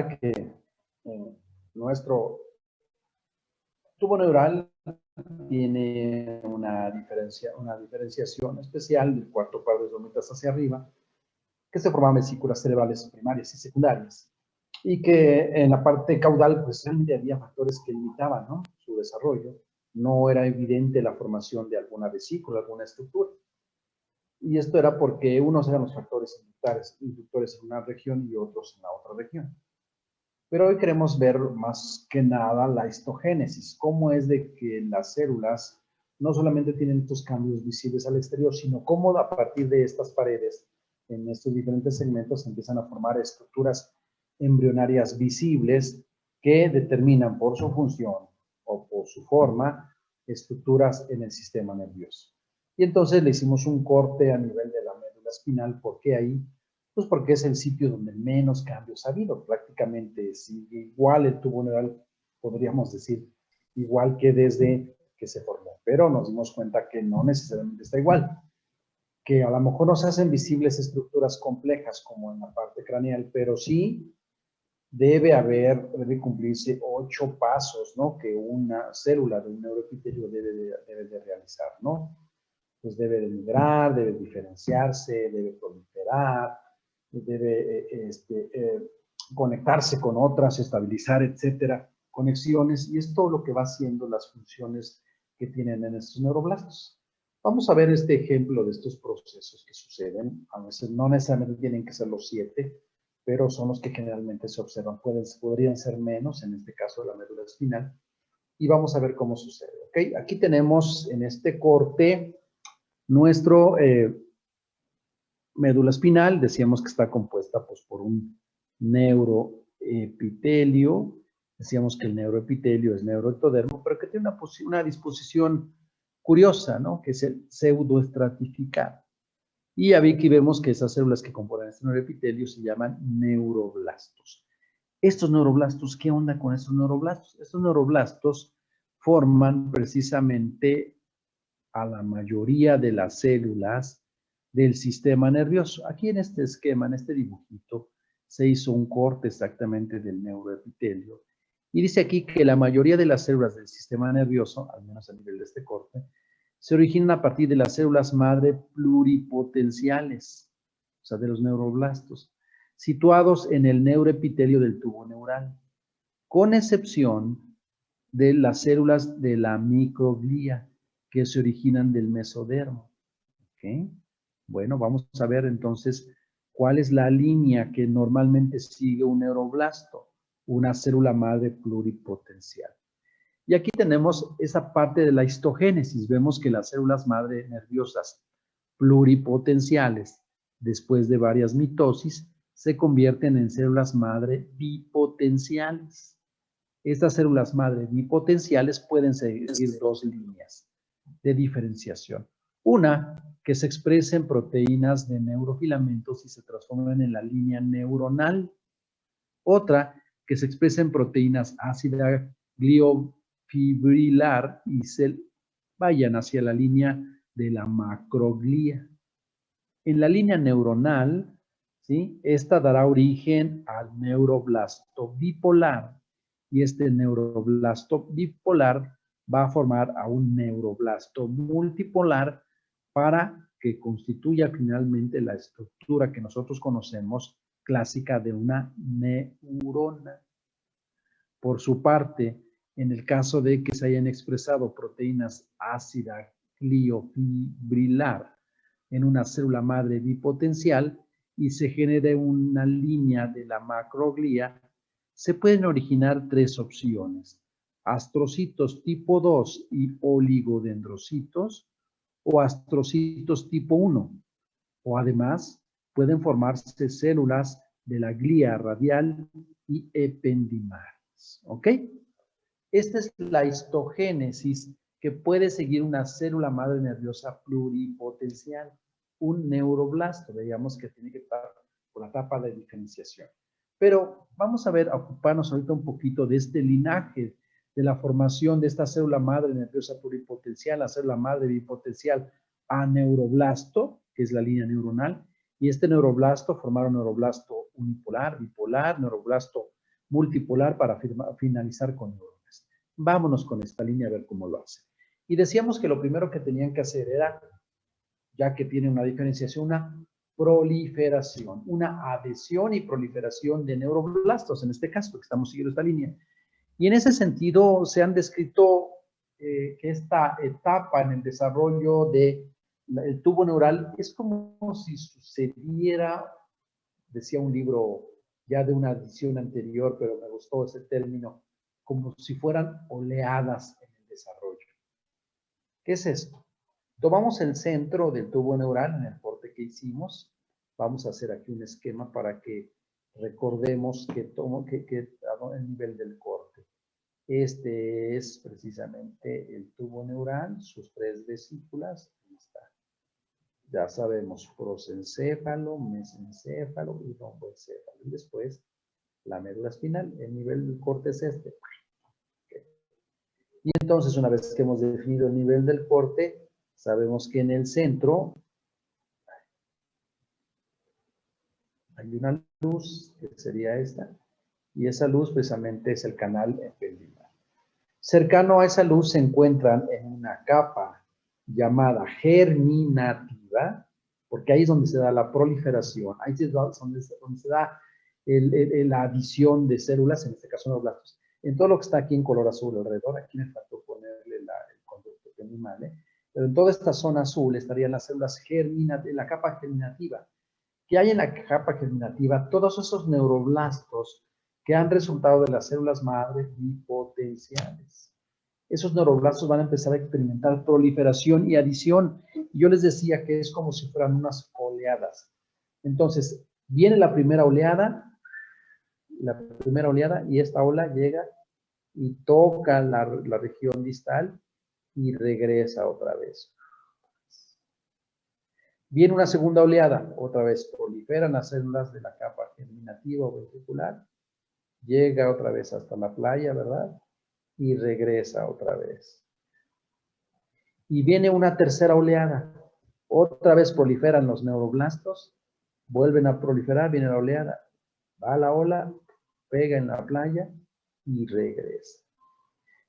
que nuestro tubo neural tiene una diferenciación especial del cuarto par de somitas hacia arriba, que se forman vesículas cerebrales primarias y secundarias, y que en la parte caudal, pues realmente había factores que limitaban, ¿no?, su desarrollo. No era evidente la formación de alguna vesícula, alguna estructura. Y esto era porque unos eran los factores inductores en una región y otros en la otra región. Pero hoy queremos ver más que nada la histogénesis, cómo es de que las células no solamente tienen estos cambios visibles al exterior, sino cómo a partir de estas paredes, en estos diferentes segmentos, empiezan a formar estructuras embrionarias visibles que determinan por su función o por su forma estructuras en el sistema nervioso. Y entonces le hicimos un corte a nivel de la médula espinal. ¿Por qué ahí? Pues porque es el sitio donde menos cambios ha habido. Prácticamente sigue igual el tubo neural, podríamos decir, igual que desde que se formó. Pero nos dimos cuenta que no necesariamente está igual. Que a lo mejor no se hacen visibles estructuras complejas como en la parte craneal, pero sí debe cumplirse 8 pasos, ¿no?, que una célula de un neuroepitelio debe de realizar, ¿no? Pues debe de migrar, debe diferenciarse, debe proliferar, debe conectarse con otras, estabilizar, etcétera, conexiones, y es todo lo que va haciendo las funciones que tienen en estos neuroblastos. Vamos a ver este ejemplo de estos procesos que suceden. A veces no necesariamente tienen que ser los 7, pero son los que generalmente se observan. Podrían ser menos, en este caso de la médula espinal, y vamos a ver cómo sucede. ¿Okay? Aquí tenemos en este corte nuestro médula espinal. Decíamos que está compuesta pues, por un neuroepitelio. Decíamos que el neuroepitelio es neuroectodermo, pero que tiene una disposición curiosa, ¿no?, que es el pseudoestratificado. Y aquí vemos que esas células que componen este neuroepitelio se llaman neuroblastos. Estos neuroblastos, ¿qué onda con estos neuroblastos? Estos neuroblastos forman precisamente a la mayoría de las células del sistema nervioso. Aquí en este esquema, en este dibujito, se hizo un corte exactamente del neuroepitelio. Y dice aquí que la mayoría de las células del sistema nervioso, al menos a nivel de este corte, se originan a partir de las células madre pluripotenciales, o sea, de los neuroblastos, situados en el neuroepitelio del tubo neural, con excepción de las células de la microglía, que se originan del mesodermo. ¿Okay? Bueno, vamos a ver entonces cuál es la línea que normalmente sigue un neuroblasto, una célula madre pluripotencial. Y aquí tenemos esa parte de la histogénesis. Vemos que las células madre nerviosas pluripotenciales, después de varias mitosis, se convierten en células madre bipotenciales. Estas células madre bipotenciales pueden seguir 2 líneas de diferenciación. Una, que se expresa en proteínas de neurofilamentos y se transforman en la línea neuronal. Otra, que se expresa en proteínas ácida gliofibrilar y se vayan hacia la línea de la macroglía. En la línea neuronal, ¿sí?, esta dará origen al neuroblasto bipolar, y este neuroblasto bipolar va a formar a un neuroblasto multipolar para que constituya finalmente la estructura que nosotros conocemos clásica de una neurona. Por su parte, en el caso de que se hayan expresado proteínas ácida gliofibrilar en una célula madre bipotencial y se genere una línea de la macroglía, se pueden originar 3 opciones: astrocitos tipo 2 y oligodendrocitos, o astrocitos tipo 1, o además pueden formarse células de la glía radial y ependimales. ¿Ok? Esta es la histogénesis que puede seguir una célula madre nerviosa pluripotencial, un neuroblasto. Veíamos que tiene que estar por la etapa de diferenciación. Pero vamos a ver, a ocuparnos ahorita un poquito de este linaje de la formación de esta célula madre nerviosa pluripotencial, la célula madre bipotencial a neuroblasto, que es la línea neuronal, y este neuroblasto formaron neuroblasto unipolar, bipolar, neuroblasto multipolar para finalizar con neuronas. Vámonos con esta línea a ver cómo lo hace. Y decíamos que lo primero que tenían que hacer era, ya que tiene una diferenciación, una proliferación, una adhesión y proliferación de neuroblastos, en este caso, que estamos siguiendo esta línea. Y en ese sentido se han descrito que esta etapa en el desarrollo del tubo neural es como si sucediera, decía un libro ya de una edición anterior, pero me gustó ese término, como si fueran oleadas en el desarrollo. ¿Qué es esto? Tomamos el centro del tubo neural en el corte que hicimos. Vamos a hacer aquí un esquema para que recordemos que el nivel del corte. Este es precisamente el tubo neural, sus 3 vesículas. Ahí está. Ya sabemos, prosencéfalo, mesencéfalo y romboencéfalo. Y después la médula espinal. El nivel del corte es este. Okay. Y entonces, una vez que hemos definido el nivel del corte, sabemos que en el centro hay una luz, que sería esta, y esa luz precisamente es el canal ependimal. Cercano a esa luz se encuentran en una capa llamada germinativa, porque ahí es donde se da la proliferación, ahí es donde se da la adición de células, en este caso neuroblastos. En todo lo que está aquí en color azul alrededor, aquí me faltó ponerle el conducto ependimal, pero en toda esta zona azul estarían las células germinativas, la capa germinativa. ¿Qué hay en la capa germinativa? Todos esos neuroblastos que han resultado de las células madre bipotenciales. Esos neuroblastos van a empezar a experimentar proliferación y adición. Yo les decía que es como si fueran unas oleadas. Entonces, viene la primera oleada, y esta ola llega y toca la región distal y regresa otra vez. Viene una segunda oleada, otra vez proliferan las células de la capa germinativa o ventricular, llega otra vez hasta la playa, ¿verdad? Y regresa otra vez. Y viene una tercera oleada, otra vez proliferan los neuroblastos, vuelven a proliferar, viene la oleada, va la ola, pega en la playa y regresa.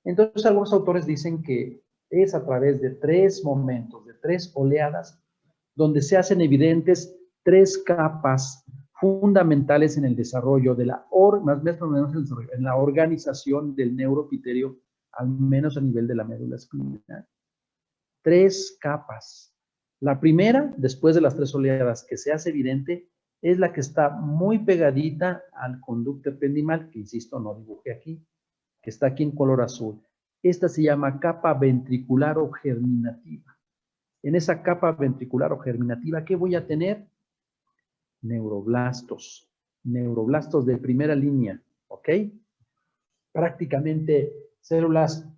Entonces algunos autores dicen que es a través de 3 momentos, de 3 oleadas, donde se hacen evidentes 3 capas fundamentales en el desarrollo de en la organización del neuroepitelio, al menos a nivel de la médula espinal. 3 capas. La primera, después de las 3 oleadas, que se hace evidente, es la que está muy pegadita al conducto ependimal, que insisto, no dibujé aquí, que está aquí en color azul. Esta se llama capa ventricular o germinativa. En esa capa ventricular o germinativa, ¿qué voy a tener? Neuroblastos. Neuroblastos de primera línea, ¿ok? Prácticamente células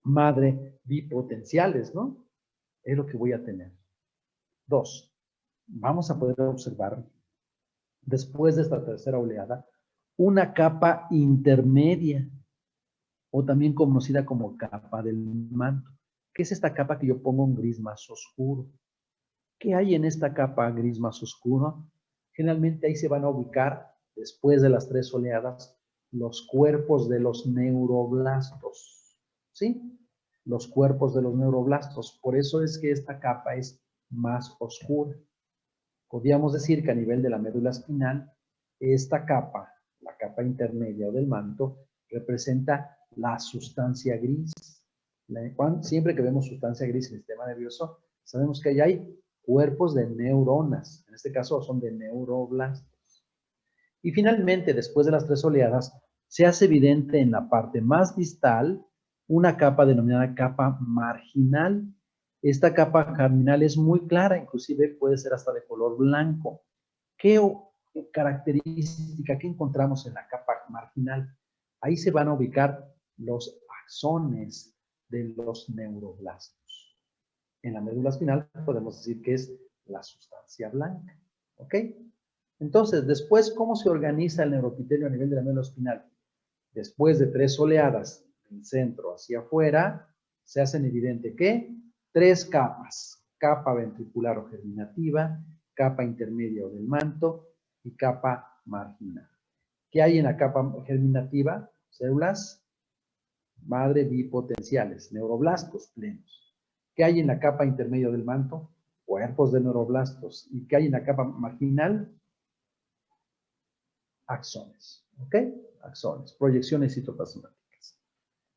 madre bipotenciales, ¿no? Es lo que voy a tener. 2. Vamos a poder observar, después de esta tercera oleada, una capa intermedia, o también conocida como capa del manto. ¿Qué es esta capa que yo pongo en gris más oscuro? ¿Qué hay en esta capa gris más oscuro? Generalmente ahí se van a ubicar, después de las 3 oleadas, los cuerpos de los neuroblastos. ¿Sí? Los cuerpos de los neuroblastos. Por eso es que esta capa es más oscura. Podríamos decir que a nivel de la médula espinal, esta capa, la capa intermedia o del manto, representa la sustancia gris. Siempre que vemos sustancia gris en el sistema nervioso, sabemos que ahí hay cuerpos de neuronas. En este caso son de neuroblastos. Y finalmente, después de las 3 oleadas, se hace evidente en la parte más distal una capa denominada capa marginal. Esta capa germinal es muy clara, inclusive puede ser hasta de color blanco. ¿Qué característica que encontramos en la capa marginal? Ahí se van a ubicar los axones de los neuroblastos. En la médula espinal podemos decir que es la sustancia blanca. ¿Ok? Entonces, después, ¿cómo se organiza el neuroepitelio a nivel de la médula espinal? Después de 3 oleadas, del centro hacia afuera, se hacen evidente que 3 capas. Capa ventricular o germinativa, capa intermedia o del manto y capa marginal. ¿Qué hay en la capa germinativa? Células madre bipotenciales, neuroblastos plenos. ¿Qué hay en la capa intermedia del manto? Cuerpos de neuroblastos. ¿Y qué hay en la capa marginal? Axones. ¿Ok? Axones, proyecciones citoplasmáticas.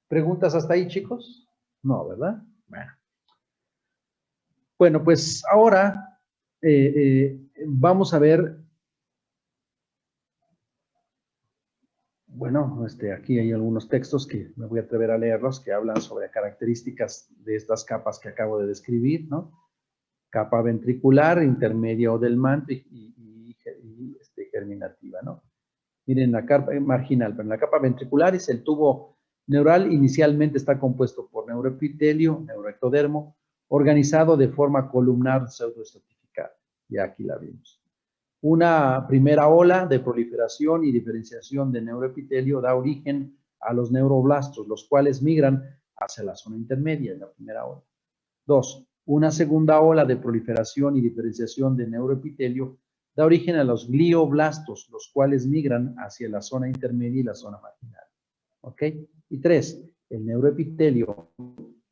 ¿Preguntas hasta ahí, chicos? No, ¿verdad? Bueno, pues ahora vamos a ver. Bueno, aquí hay algunos textos que me voy a atrever a leerlos que hablan sobre características de estas capas que acabo de describir, ¿no? Capa ventricular, intermedio del manto y germinativa, ¿no? Miren, la capa marginal, pero en la capa ventricular es el tubo neural, inicialmente está compuesto por neuroepitelio, neuroectodermo, organizado de forma columnar pseudoestratificada. Y aquí la vimos. Una primera ola de proliferación y diferenciación de neuroepitelio da origen a los neuroblastos, los cuales migran hacia la zona intermedia en la primera ola. 2. Una segunda ola de proliferación y diferenciación de neuroepitelio da origen a los glioblastos, los cuales migran hacia la zona intermedia y la zona marginal. ¿Ok? Y 3. El neuroepitelio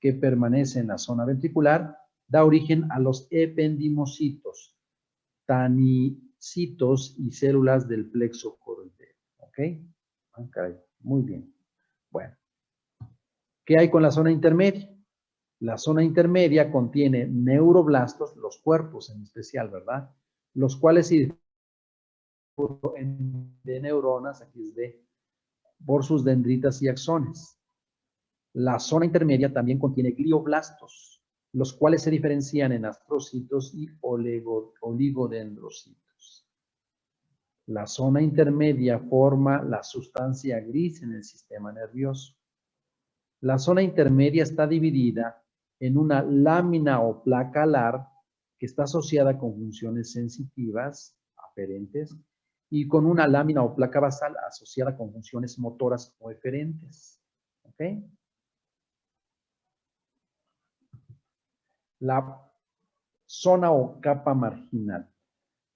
que permanece en la zona ventricular da origen a los ependimocitos, tanicitos y células del plexo coroideo. ¿Ok? Okay. Muy bien. Bueno. ¿Qué hay con la zona intermedia? La zona intermedia contiene neuroblastos, los cuerpos en especial, ¿verdad? Los cuales de neuronas, aquí es de, por sus dendritas y axones. La zona intermedia también contiene glioblastos, los cuales se diferencian en astrocitos y oligodendrocitos. La zona intermedia forma la sustancia gris en el sistema nervioso. La zona intermedia está dividida en una lámina o placa alar que está asociada con funciones sensitivas aferentes y con una lámina o placa basal asociada con funciones motoras o eferentes. ¿Ok? La zona o capa marginal.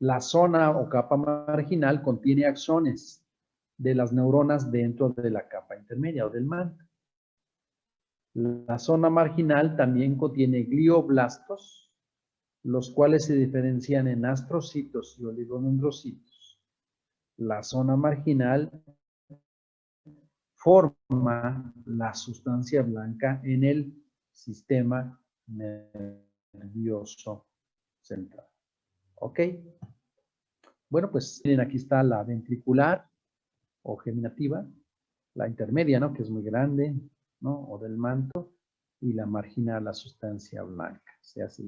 La zona o capa marginal contiene axones de las neuronas dentro de la capa intermedia o del manto. La zona marginal también contiene glioblastos, los cuales se diferencian en astrocitos y oligodendrocitos. La zona marginal forma la sustancia blanca en el sistema nervioso central. ¿Ok? Bueno, pues miren, aquí está la ventricular o germinativa, la intermedia, ¿no? Que es muy grande, ¿no? O del manto, y la marginal, la sustancia blanca. Se hace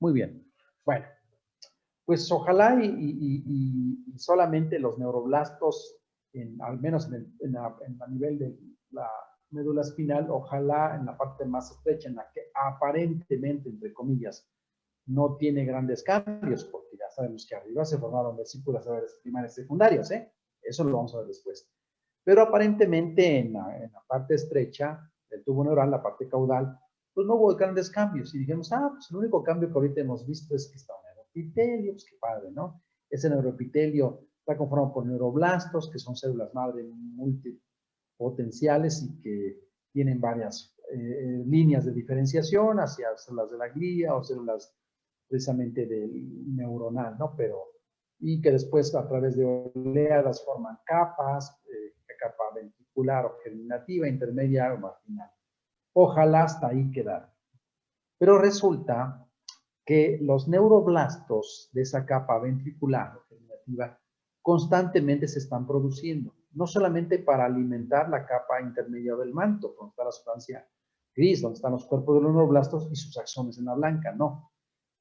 muy bien. Bueno, pues ojalá y solamente los neuroblastos, al menos a nivel de la médula espinal, ojalá en la parte más estrecha, en la que aparentemente, entre comillas, no tiene grandes cambios, porque ya sabemos que arriba se formaron vesículas primarias y secundarias, ¿eh? Eso lo vamos a ver después. Pero aparentemente en la parte estrecha del tubo neural, la parte caudal, pues no hubo grandes cambios. Y dijimos, pues el único cambio que ahorita hemos visto es que está un neuroepitelio, pues qué padre, ¿no? Ese neuroepitelio está conformado por neuroblastos, que son células madre multipotenciales y que tienen varias líneas de diferenciación hacia células de la glía o células precisamente del neuronal, ¿no? Y que después a través de oleadas forman capas, capa ventricular o germinativa, intermedia o marginal. Ojalá hasta ahí quedara. Pero resulta que los neuroblastos de esa capa ventricular o germinativa constantemente se están produciendo, no solamente para alimentar la capa intermedia del manto, donde está la sustancia gris, donde están los cuerpos de los neuroblastos y sus axones en la blanca, no,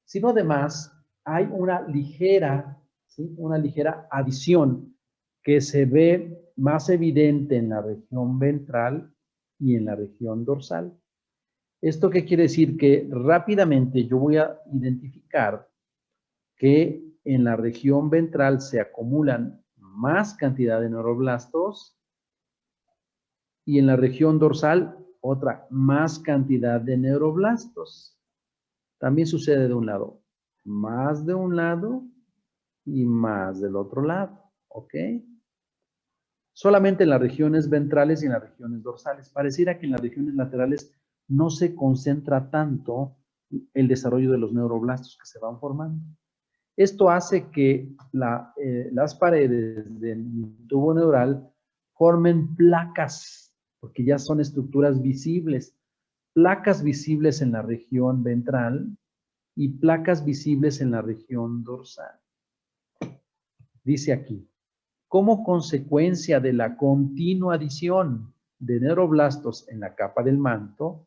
sino además hay una ligera, ¿sí? Una ligera adición que se ve más evidente en la región ventral y en la región dorsal. ¿Esto qué quiere decir? Que rápidamente yo voy a identificar que en la región ventral se acumulan más cantidad de neuroblastos y en la región dorsal otra más cantidad de neuroblastos. También sucede de un lado, más de un lado y más del otro lado, ¿ok? solamente en las regiones ventrales y en las regiones dorsales. Pareciera que en las regiones laterales no se concentra tanto el desarrollo de los neuroblastos que se van formando. Esto hace que las paredes del tubo neural formen placas, porque ya son estructuras visibles. Placas visibles en la región ventral y placas visibles en la región dorsal. Dice aquí, como consecuencia de la continua adición de neuroblastos en la capa del manto,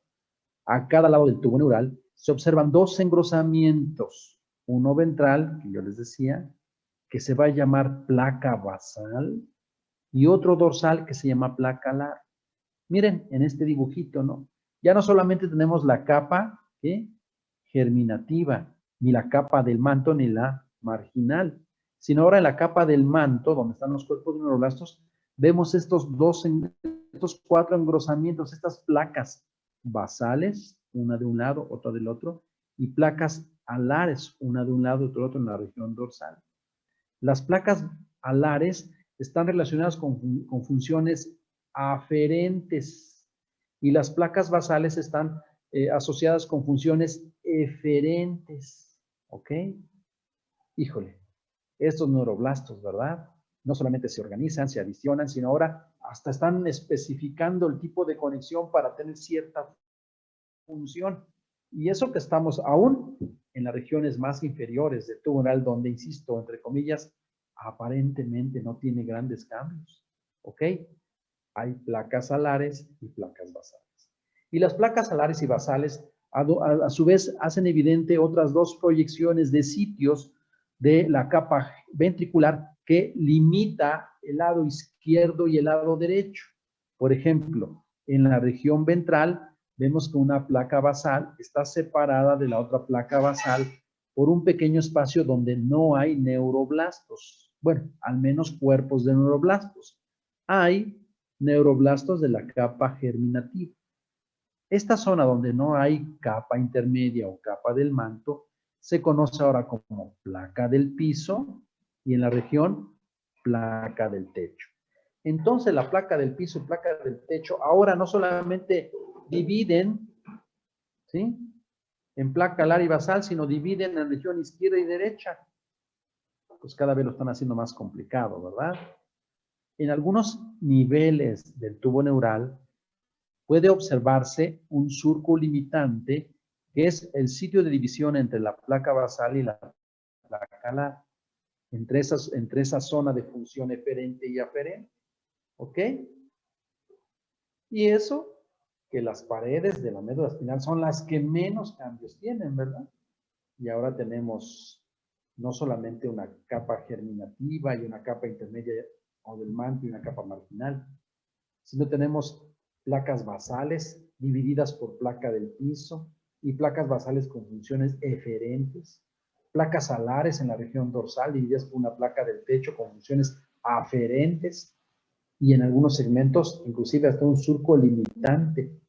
a cada lado del tubo neural se observan dos engrosamientos, uno ventral, que yo les decía, que se va a llamar placa basal, y otro dorsal que se llama placa alar. Miren en este dibujito, ¿no? Ya no solamente tenemos la capa germinativa, ni la capa del manto, ni la marginal, sino ahora en la capa del manto, donde están los cuerpos de neuroblastos, vemos estos cuatro engrosamientos, estas placas basales, una de un lado, otra del otro, y placas alares, una de un lado y otra del otro en la región dorsal. Las placas alares están relacionadas con funciones aferentes y las placas basales están asociadas con funciones eferentes. ¿Ok? Híjole, estos neuroblastos, ¿verdad? No solamente se organizan, se adicionan, sino ahora hasta están especificando el tipo de conexión para tener cierta función. Y eso que estamos aún en las regiones más inferiores del tubo neural, donde, insisto, entre comillas, aparentemente no tiene grandes cambios. ¿Ok? Hay placas alares y placas basales. Y las placas alares y basales, a su vez, hacen evidente otras dos proyecciones de sitios de la capa ventricular que limita el lado izquierdo y el lado derecho. Por ejemplo, en la región ventral, vemos que una placa basal está separada de la otra placa basal por un pequeño espacio donde no hay neuroblastos. Bueno, al menos cuerpos de neuroblastos. Hay neuroblastos de la capa germinativa. Esta zona donde no hay capa intermedia o capa del manto se conoce ahora como placa del piso y en la región placa del techo. Entonces la placa del piso y placa del techo ahora no solamente dividen, ¿sí?, en placa alar y basal, sino dividen en región izquierda y derecha. Pues cada vez lo están haciendo más complicado, ¿verdad? En algunos niveles del tubo neural puede observarse un surco limitante que es el sitio de división entre la placa basal y la placa alar, entre esa zona de función eferente y aferente. ¿Ok? Y eso, que las paredes de la médula espinal son las que menos cambios tienen, ¿verdad? Y ahora tenemos no solamente una capa germinativa y una capa intermedia o del manto y una capa marginal, sino tenemos placas basales divididas por placa del piso y placas basales con funciones eferentes, placas alares en la región dorsal divididas por una placa del techo con funciones aferentes y en algunos segmentos inclusive hasta un surco limitante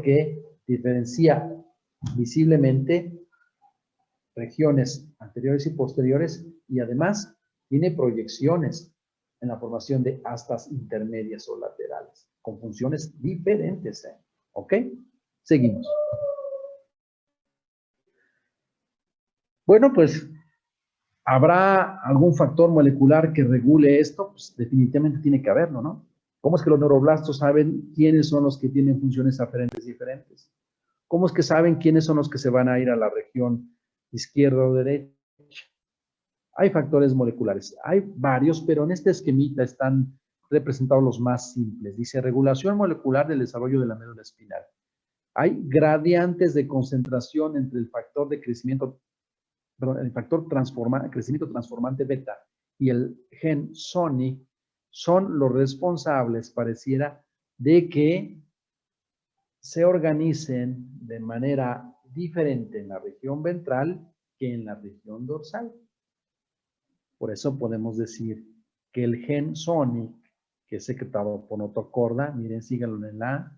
que diferencia visiblemente regiones anteriores y posteriores y además tiene proyecciones en la formación de astas intermedias o laterales, con funciones diferentes. ¿Ok? Seguimos. Bueno, pues, ¿habrá algún factor molecular que regule esto? Pues definitivamente tiene que haberlo, ¿no? ¿Cómo es que los neuroblastos saben quiénes son los que tienen funciones aferentes diferentes? ¿Cómo es que saben quiénes son los que se van a ir a la región izquierda o derecha? Hay factores moleculares, hay varios, pero en este esquemita están representados los más simples. Dice regulación molecular del desarrollo de la médula espinal. Hay gradientes de concentración entre el factor de crecimiento, perdón, el factor crecimiento transformante beta y el gen SONIC son los responsables, pareciera, de que se organicen de manera diferente en la región ventral que en la región dorsal. Por eso podemos decir que el gen SONIC, que es secretado por notocorda, miren, síganlo en la,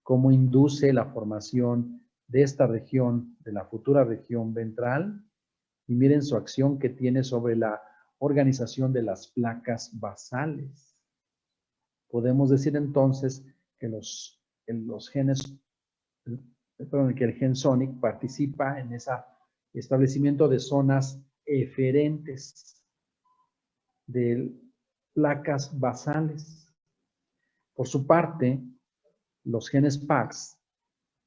cómo induce la formación de esta región, de la futura región ventral, y miren su acción que tiene sobre la organización de las placas basales. Podemos decir entonces que que el gen Sonic participa en ese establecimiento de zonas eferentes de placas basales. Por su parte, los genes PAX,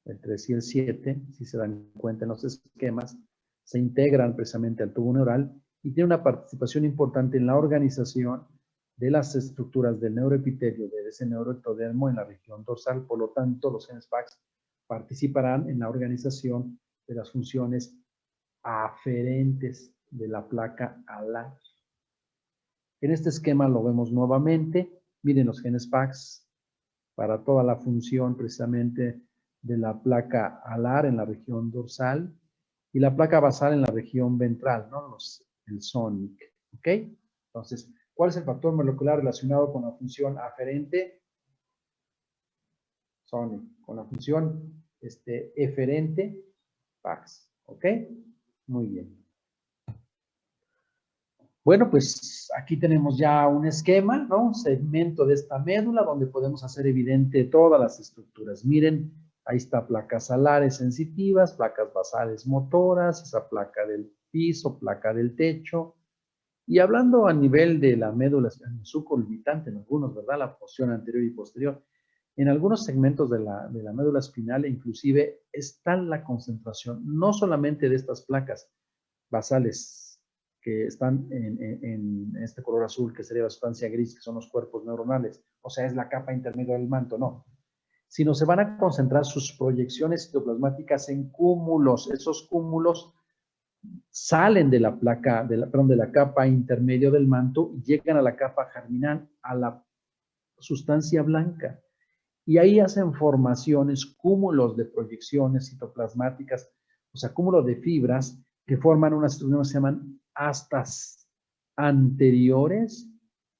el 3 y el 7, si se dan cuenta en los esquemas, se integran precisamente al tubo neural y tienen una participación importante en la organización de las estructuras del neuroepitelio, de ese neuroectodermo en la región dorsal. Por lo tanto, los genes PAX participarán en la organización de las funciones aferentes de la placa alar. En este esquema lo vemos nuevamente. Miren los genes PAX para toda la función precisamente de la placa alar en la región dorsal y la placa basal en la región ventral, ¿no? El Sonic, ¿ok? Entonces, ¿cuál es el factor molecular relacionado con la función aferente? Sonic. Con la función eferente, PAX, ¿ok? Muy bien. Bueno, pues aquí tenemos ya un esquema, ¿no? Un segmento de esta médula donde podemos hacer evidente todas las estructuras. Miren, ahí está placas alares sensitivas, placas basales motoras, esa placa del piso, placa del techo. Y hablando a nivel de la médula sucorbitante en algunos, ¿verdad? La porción anterior y posterior. En algunos segmentos de la médula espinal inclusive está la concentración, no solamente de estas placas basales que están en este color azul, que sería la sustancia gris, que son los cuerpos neuronales, o sea, es la capa intermedia del manto, no. Sino se van a concentrar sus proyecciones citoplasmáticas en cúmulos. Esos cúmulos salen de la placa, de la capa intermedio del manto y llegan a la capa germinal, a la sustancia blanca. Y ahí hacen formaciones, cúmulos de proyecciones citoplasmáticas, o sea, cúmulos de fibras que forman unas estructuras que se llaman astas anteriores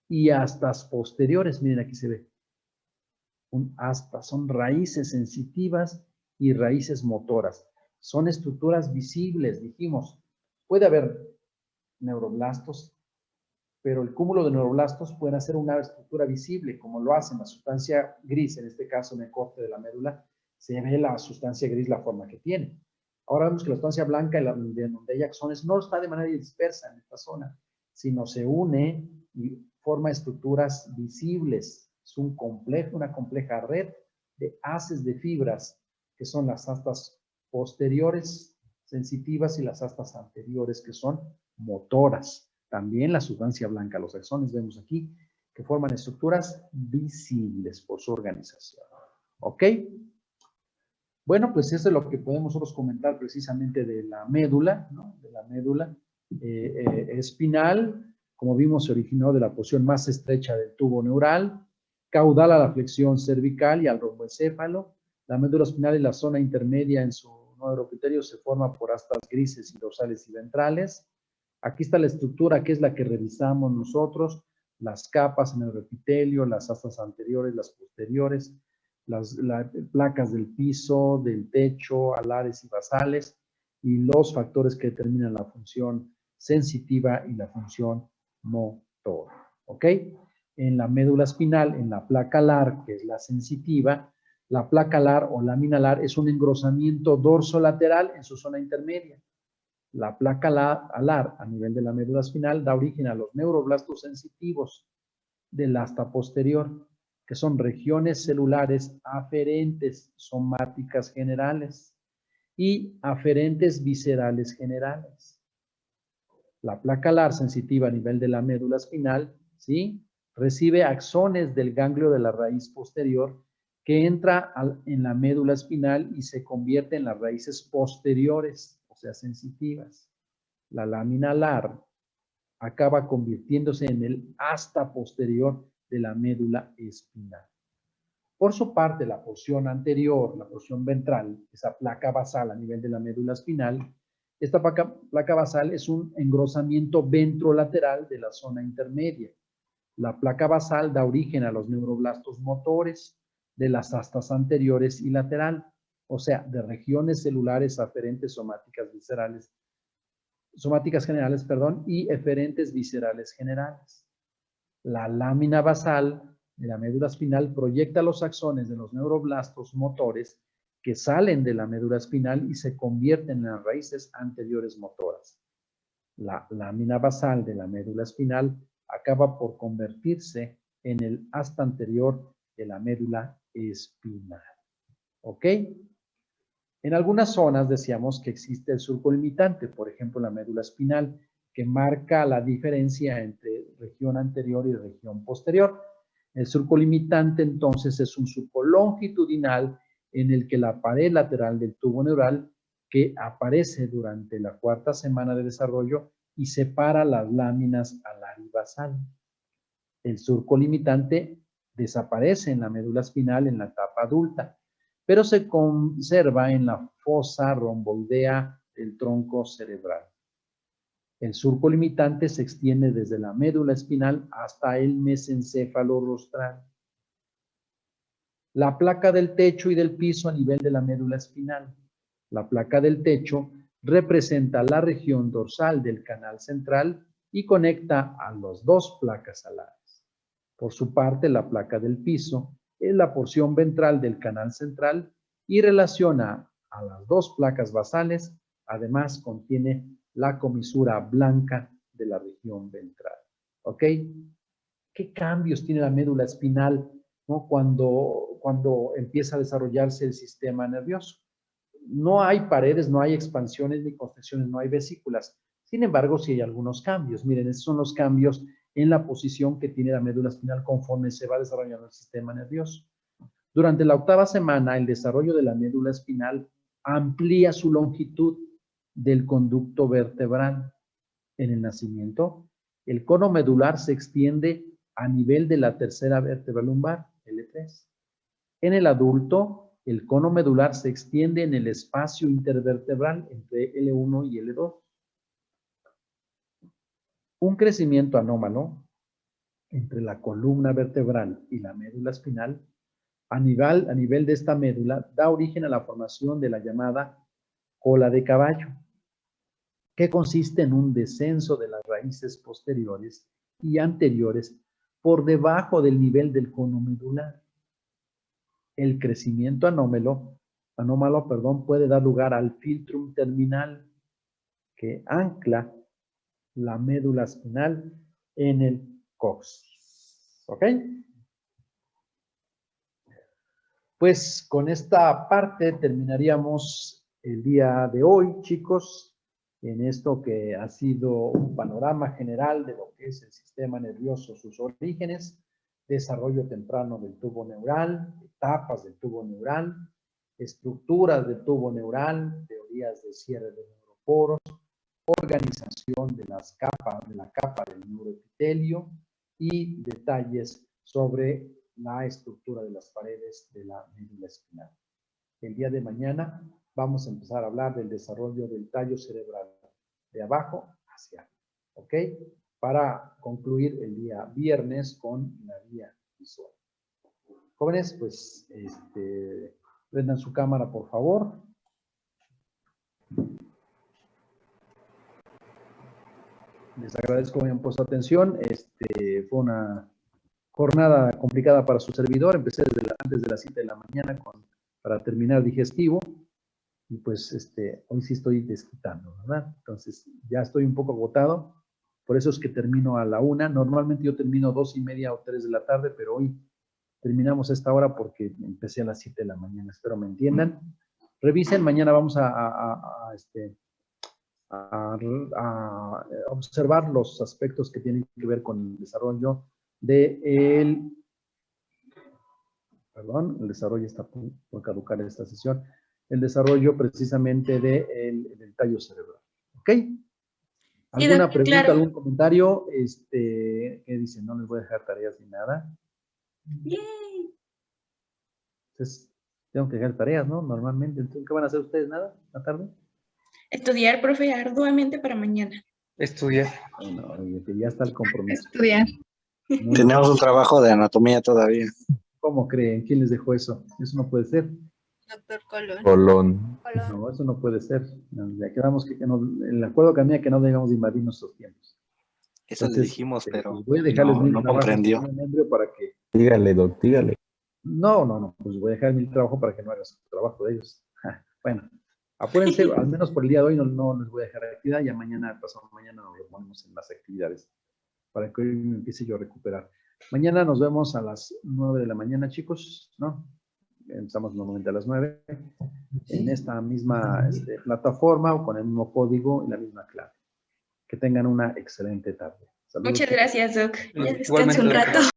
y astas posteriores. Miren, aquí se ve un asta, son raíces sensitivas y raíces motoras. Son estructuras visibles, dijimos. Puede haber neuroblastos, pero el cúmulo de neuroblastos puede hacer una estructura visible, como lo hacen la sustancia gris, en este caso en el corte de la médula, se ve la sustancia gris la forma que tiene. Ahora vemos que la sustancia blanca, donde hay axones, no está de manera dispersa en esta zona, sino se une y forma estructuras visibles. Es un complejo, una compleja red de haces de fibras, que son las astas posteriores sensitivas y las astas anteriores, que son motoras. También la sustancia blanca, los axones, vemos aquí, que forman estructuras visibles por su organización. ¿Ok? Bueno, pues eso es lo que podemos nosotros comentar precisamente de la médula, ¿no? De la médula espinal. Como vimos, se originó de la porción más estrecha del tubo neural, caudal a la flexión cervical y al romboencéfalo. La médula espinal y la zona intermedia en su neuroepitelio se forma por astas grises y dorsales y ventrales. Aquí está la estructura, que es la que revisamos nosotros, las capas en el neuroepitelio, las astas anteriores, las posteriores, las placas del piso, del techo, alares y basales, y los factores que determinan la función sensitiva y la función motora. ¿Ok? En la médula espinal, en la placa alar, que es la sensitiva, la placa alar o lámina alar es un engrosamiento dorsolateral en su zona intermedia. La placa alar a nivel de la médula espinal da origen a los neuroblastos sensitivos del asta posterior, que son regiones celulares aferentes somáticas generales y aferentes viscerales generales. La placa alar sensitiva a nivel de la médula espinal, ¿sí? Recibe axones del ganglio de la raíz posterior que entra en la médula espinal y se convierte en las raíces posteriores, o sea, sensitivas. La lámina alar acaba convirtiéndose en el asta posterior de la médula espinal. Por su parte, la porción anterior, la porción ventral, esa placa basal a nivel de la médula espinal, esta placa basal es un engrosamiento ventrolateral de la zona intermedia. La placa basal da origen a los neuroblastos motores de las astas anteriores y lateral, o sea, de regiones celulares aferentes somáticas viscerales, somáticas generales, perdón, y eferentes viscerales generales. La lámina basal de la médula espinal proyecta los axones de los neuroblastos motores que salen de la médula espinal y se convierten en las raíces anteriores motoras. La lámina basal de la médula espinal acaba por convertirse en el asta anterior de la médula espinal. ¿Ok? En algunas zonas decíamos que existe el surco limitante, por ejemplo, la médula espinal, que marca la diferencia entre región anterior y región posterior. El surco limitante, entonces, es un surco longitudinal en el que la pared lateral del tubo neural, que aparece durante la cuarta semana de desarrollo y separa las láminas alar y basal. El surco limitante desaparece en la médula espinal en la etapa adulta, pero se conserva en la fosa romboidea del tronco cerebral. El surco limitante se extiende desde la médula espinal hasta el mesencéfalo rostral. La placa del techo y del piso a nivel de la médula espinal. La placa del techo representa la región dorsal del canal central y conecta a las dos placas alares. Por su parte, la placa del piso es la porción ventral del canal central y relaciona a las dos placas basales. Además, contiene la comisura blanca de la región ventral. ¿Ok? ¿Qué cambios tiene la médula espinal, ¿no? cuando empieza a desarrollarse el sistema nervioso? No hay paredes, no hay expansiones ni constricciones, no hay vesículas. Sin embargo, sí hay algunos cambios. Miren, esos son los cambios en la posición que tiene la médula espinal conforme se va desarrollando el sistema nervioso. Durante la octava semana, el desarrollo de la médula espinal amplía su longitud del conducto vertebral. En el nacimiento, el cono medular se extiende a nivel de la tercera vértebra lumbar, L3. En el adulto, el cono medular se extiende en el espacio intervertebral entre L1 y L2. Un crecimiento anómalo entre la columna vertebral y la médula espinal a nivel de esta médula da origen a la formación de la llamada cola de caballo, que consiste en un descenso de las raíces posteriores y anteriores por debajo del nivel del cono medular. El crecimiento anómalo, puede dar lugar al filtrum terminal que ancla la médula espinal en el coxis. ¿Ok? Pues con esta parte terminaríamos el día de hoy, chicos, en esto que ha sido un panorama general de lo que es el sistema nervioso, sus orígenes, desarrollo temprano del tubo neural, etapas del tubo neural, estructuras del tubo neural, teorías de cierre de neuroporos, organización de la capa del neuroepitelio y detalles sobre la estructura de las paredes de la médula espinal. El día de mañana vamos a empezar a hablar del desarrollo del tallo cerebral de abajo hacia arriba, ¿ok? Para concluir el día viernes con la guía visual. Jóvenes, pues, prendan su cámara, por favor. Les agradezco que hayan puesto atención. Fue una jornada complicada para su servidor. Empecé antes de las 7 de la mañana para terminar digestivo. Y pues hoy sí estoy desquitando, ¿verdad? Entonces ya estoy un poco agotado. Por eso es que termino a la 1. Normalmente yo termino 2:30 o 3 de la tarde, pero hoy terminamos a esta hora porque empecé a las 7 de la mañana. Espero me entiendan. Revisen, mañana vamos a observar los aspectos que tienen que ver con el desarrollo el desarrollo está por caducar esta sesión, el desarrollo precisamente del tallo cerebral. ¿Ok? ¿Alguna pregunta, claro, algún comentario? ¿Qué dicen? No les voy a dejar tareas ni nada. Yay. Entonces, tengo que dejar tareas, ¿no? Normalmente. Entonces, ¿qué van a hacer ustedes? ¿Nada? ¿La tarde? Estudiar, profe, arduamente para mañana. Estudiar. Bueno, ya está el compromiso. Estudiar. Tenemos un trabajo de anatomía todavía. ¿Cómo creen? ¿Quién les dejó eso? Eso no puede ser. Doctor Colón. Colón. No, eso no puede ser. Ya quedamos el acuerdo cambia que no debemos invadir nuestros tiempos. Eso le dijimos, pero voy a dejarles no comprendió. para que Dígale, Doc, dígale. No, pues voy a dejar mi trabajo para que no hagas el trabajo de ellos. Bueno, apúrense, al menos por el día de hoy no les voy a dejar actividad, ya mañana, pasado mañana nos lo ponemos en las actividades para que hoy me empiece yo a recuperar. Mañana nos vemos a las 9 de la mañana, chicos, ¿no? Empezamos normalmente a las 9 en esta misma plataforma o con el mismo código y la misma clave. Que tengan una excelente tarde. Saludos, Muchas chicos. gracias, Doc. Ya Igualmente, descanse un doctor. rato.